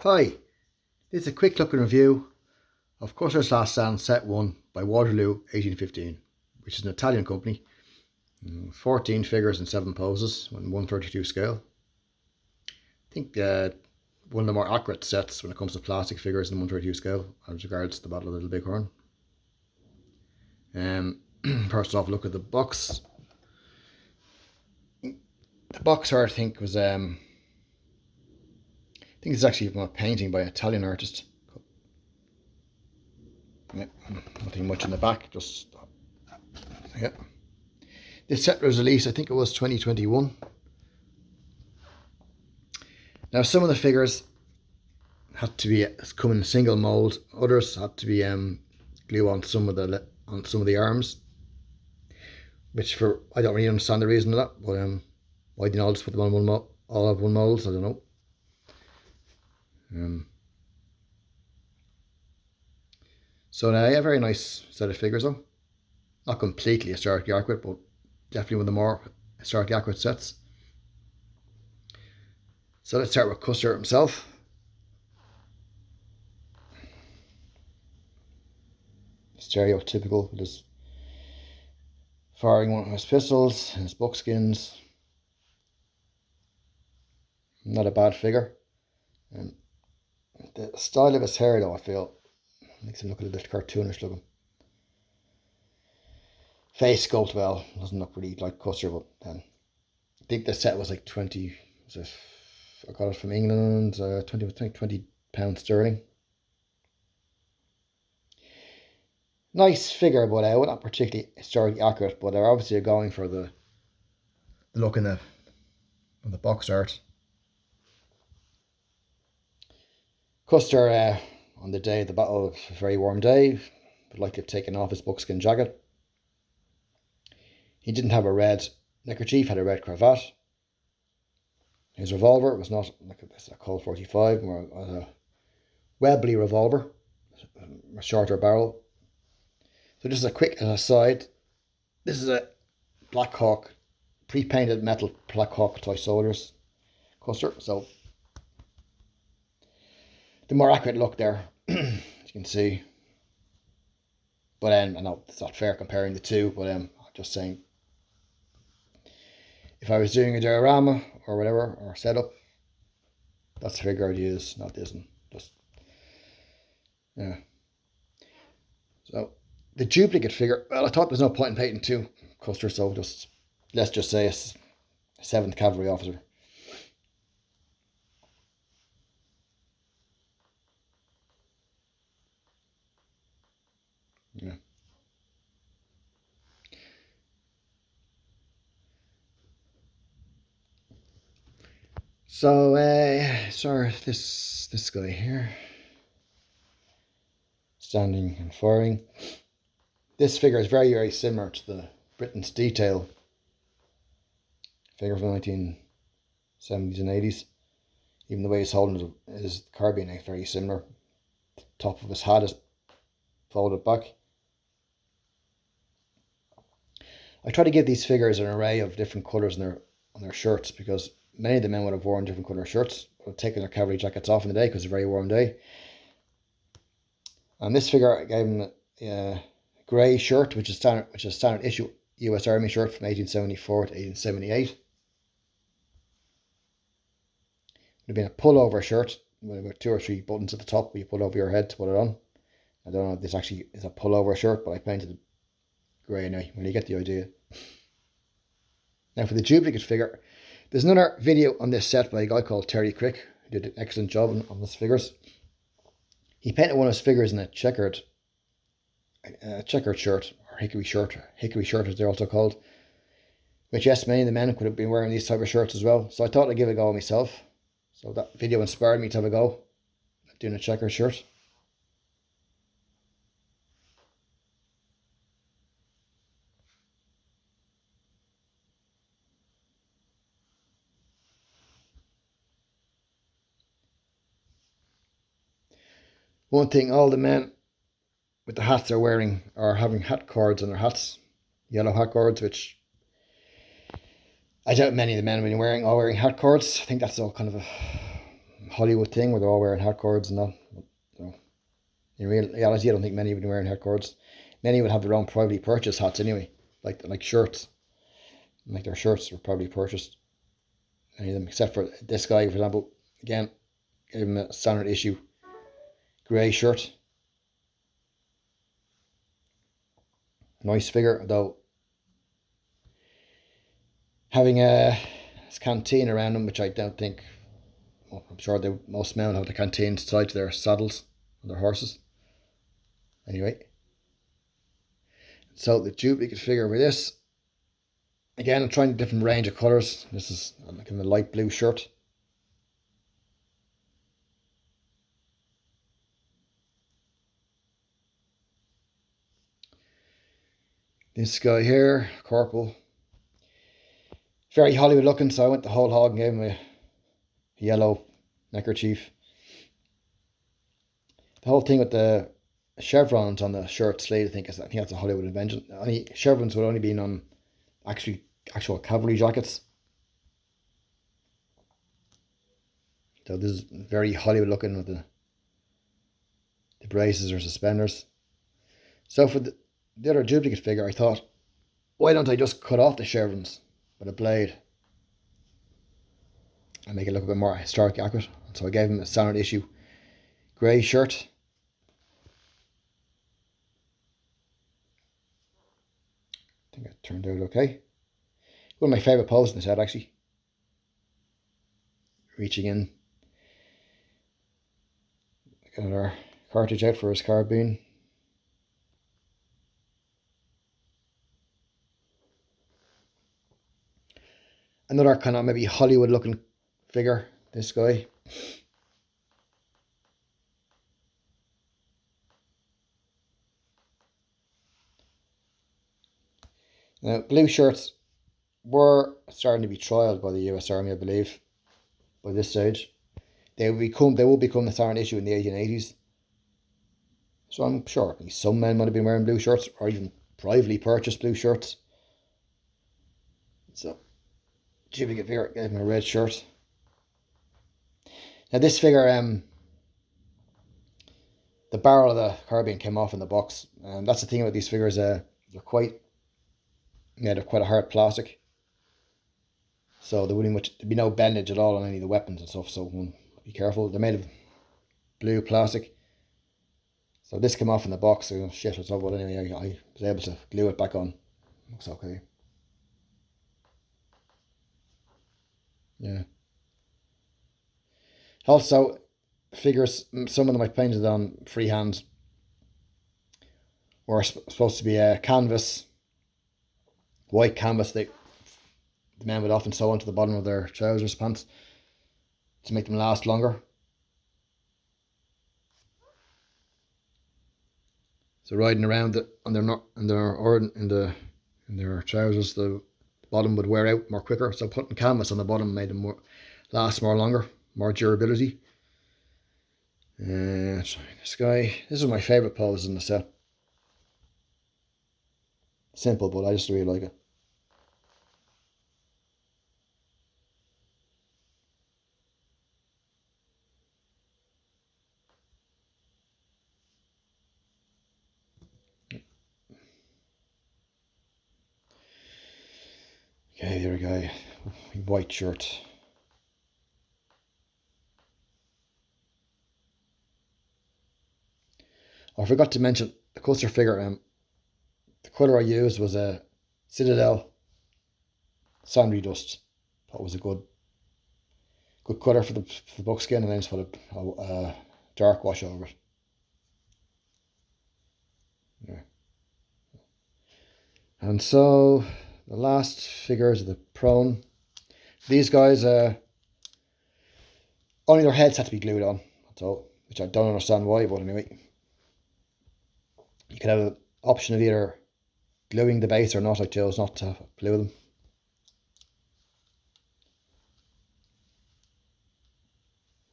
Hi, this is a quick look and review of Custer's Last Stand Set 1 by Waterloo 1815, which is an Italian company. 14 figures and 7 poses on 132 scale. I think one of the more accurate sets when it comes to plastic figures in 132 scale as regards to the Battle of Little Bighorn. First off, look at the box. The box art, I think, was I think it's actually a painting by an Italian artist. Yeah, nothing much in the back, just yeah. This set was released, I think it was 2021. Now some of the figures had to be come in single mold, others had to be glue on some of the arms, which I don't really understand the reason of that, but why didn't I just put them on all of one mold? I don't know. So yeah, very nice set of figures though. Not completely historically accurate, but definitely one of the more historically accurate sets. So let's start with Custer himself. Stereotypical with his firing one of his pistols and his buckskins. Not a bad figure. And the style of his hair though, I feel, makes him look a little bit cartoonish looking. Face sculpt well, doesn't look really like Custer, but then I think the set was like 20, I got it from England, 20 pounds sterling. Nice figure, but not particularly historically accurate, but they're obviously going for the look in the box art. Custer, on the day of the battle, a very warm day, would likely have taken off his buckskin jacket. He didn't have a red neckerchief, had a red cravat. His revolver was not like a Colt 45, more a Webley revolver, a shorter barrel. So just a quick aside, this is a Black Hawk, pre-painted metal Black Hawk toy soldiers Custer. So the more accurate look there, as you can see. But I know it's not fair comparing the two, but I'm just saying, if I was doing a diorama or whatever, or setup, that's the figure I'd use, not this one. Just, yeah. So the duplicate figure, well, I thought there's no point in painting two Custer, so let's just say it's a 7th Cavalry officer. Yeah. So, sorry, this guy here, standing and firing. This figure is very, very similar to the Britain's Detail figure from the 1970s and 80s. Even the way he's holding his carbine is very similar. The top of his hat is folded back. I try to give these figures an array of different colours on their shirts, because many of the men would have worn different colour shirts, or taken their cavalry jackets off in the day because it's a very warm day. And this figure, I gave him a grey shirt, which is standard issue US Army shirt from 1874 to 1878. It would have been a pullover shirt with about 2 or 3 buttons at the top where you put over your head to put it on. I don't know if this actually is a pullover shirt, but I painted it grey anyway, when you get the idea. Now for the duplicate figure, there's another video on this set by a guy called Terry Crick, who did an excellent job on his figures. He painted one of his figures in a checkered shirt, or hickory shirt as they're also called, which, yes, many of the men could have been wearing these type of shirts as well. So I thought I'd give it a go myself. So that video inspired me to have a go at doing a checkered shirt. One thing all the men with the hats they're wearing are having hat cords on their hats, yellow hat cords, which I doubt many of the men are wearing hat cords. I think that's all kind of Hollywood thing where they're all wearing hat cords and that. So in reality, I don't think many would be wearing hat cords. Many would have their own privately purchased hats anyway, like shirts. Like their shirts were probably purchased. Any of them, except for this guy, for example. Again, gave him a standard issue grey shirt. Nice figure, though. Having a canteen around him, which I don't think. Well, I'm sure most men have the canteens tied to their saddles on their horses. Anyway, so the duplicate figure with this. Again, I'm trying a different range of colours. This is like in a light blue shirt. This guy here, Corporal, very Hollywood looking, so I went the whole hog and gave him a yellow neckerchief. The whole thing with the chevrons on the shirt sleeve, I think that's a Hollywood invention. Chevrons would only be on actual cavalry jackets. So this is very Hollywood looking with the braces or suspenders. So for the other duplicate figure, I thought, why don't I just cut off the chevrons with a blade and make it look a bit more historically accurate? So I gave him a standard issue grey shirt. I think it turned out okay. One of my favourite poses in the set, actually. Reaching in. Got another cartridge out for his carbine. Another kind of maybe Hollywood looking figure, this guy. Now, blue shirts were starting to be trialled by the US Army, I believe, by this stage. They will become the standard issue in the 1880s. So I'm sure at least some men might have been wearing blue shirts or even privately purchased blue shirts. So, duplicate figure, gave him a red shirt. Now this figure, the barrel of the carbine came off in the box. And that's the thing about these figures, they're quite made of quite a hard plastic. So there'd be no bendage at all on any of the weapons and stuff, so be careful. They're made of blue plastic. So this came off in the box, so shit, what's up, but anyway, I was able to glue it back on. Looks okay. Yeah. Also, figures, some of them I painted on freehand were supposed to be a canvas, white canvas the men would often sew onto the bottom of their trousers, pants, to make them last longer. So riding around in their trousers, the bottom would wear out more quicker. So putting canvas on the bottom made them last more longer, more durability. Sorry, this is my favourite pose in the set. Simple, but I just really like it. Okay, there we go. White shirt. I forgot to mention the Custer figure. The colour I used was a Citadel Sandy Dust. That was a good colour for the buckskin, and then just put a dark wash over it. Yeah. And so the last figures are the prone. These guys, only their heads had to be glued on. That's all, which I don't understand why, but anyway. You could have an option of either gluing the base or not. I chose not to glue them.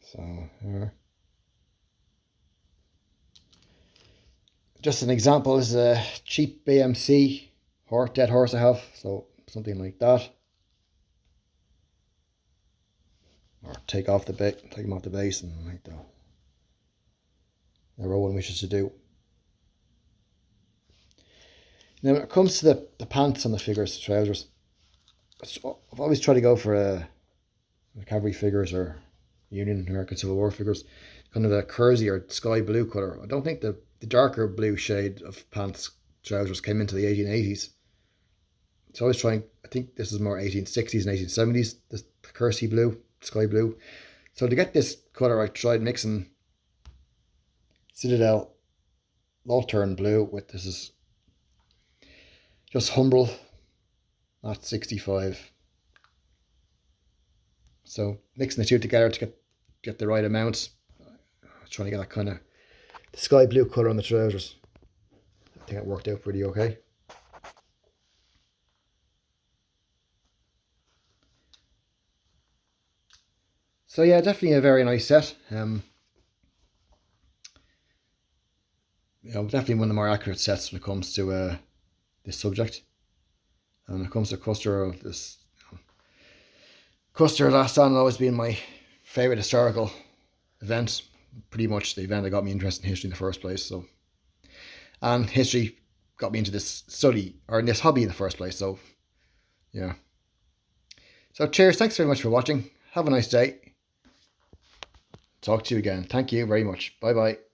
So here. Just an example is a cheap BMC dead horse I have, so something like that. or take them off the base, and like the Rowan wishes to do. Now, when it comes to the pants on the figures, the trousers, I've always tried to go for cavalry figures or Union American Civil War figures, kind of a kersey or sky blue colour. I don't think the darker blue shade of pants trousers came into the 1880s. So I was trying, I think this is more 1860s and 1870s, the kersey blue, sky blue. So to get this colour, I tried mixing Citadel Lantern blue with, this is just Humbrol at 65. So mixing the two together to get the right amounts. Trying to get that kind of the sky blue colour on the trousers. I think it worked out pretty okay. So yeah, definitely a very nice set. Definitely one of the more accurate sets when it comes to this subject. And when it comes to Custer, Custer last stand has always been my favourite historical event. Pretty much the event that got me interested in history in the first place. So, and history got me into this study or in this hobby in the first place. So, yeah. So cheers, thanks very much for watching. Have a nice day. Talk to you again. Thank you very much. Bye bye.